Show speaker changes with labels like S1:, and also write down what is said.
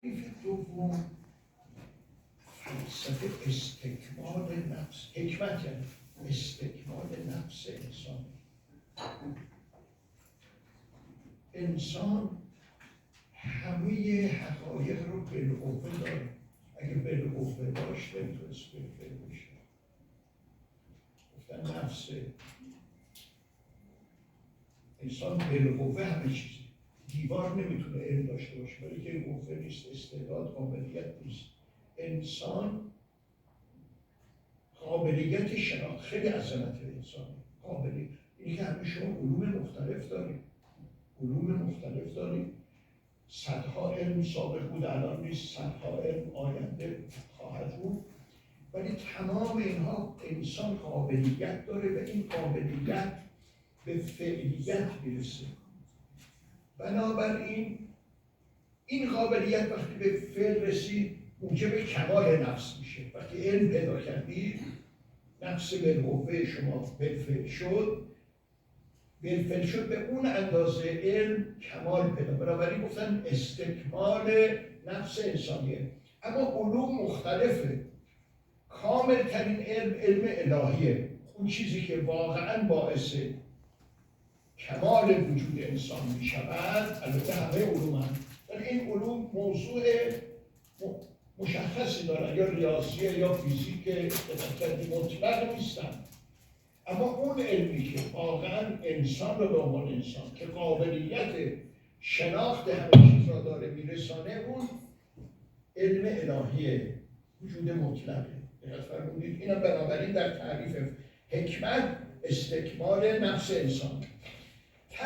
S1: دوم فلسفه استکمال نفس، حکمت یعنی استکمال نفس انسان. انسان همه حقایق رو بالقوه داره، اگه بالقوه داشت نمیتونست بالفعل بشه. گفتن نفس انسان بالقوه همه چیزی، دیوار نمیتونه علم داشته باشه ولی که قوه نیست، استعداد، قابلیت نیست. انسان قابلیت شناخت، خیلی عظمت انسانه قابلیت. اینی که همه شما علوم مختلف داریم، صدها علم سابق بود الان نیست، صدها علم آینده خواهد بود، ولی تمام اینها انسان قابلیت داره و این قابلیت به فعلیت میرسه. بنابراین این قابلیت وقتی به فعل رسید موجب کمال نفس میشه. وقتی علم پیدا کردید نفس بالقوه شما بالفعل شد به اون اندازه علم کمال پیدا. بنابراین گفتن استکمال نفس انسانیه. اما علوم مختلفه. کامل ترین علم الهیه، اون چیزی که واقعا باعث کمال وجود انسان می شود. البته همه علوم هم، ولی این علوم موضوع مشخصی دارن، یا ریاضیه یا فیزیک مطلق نیستن. اما اون علمی که واقعا انسان رو به عنوان انسان که قابلیت شناخت همه چیز را داره میرسانه، اون علم الهیه، وجود مطلقه. دقت فرمودید؟ اینم بنابراین در تعریف حکمت استکمال نفس انسان.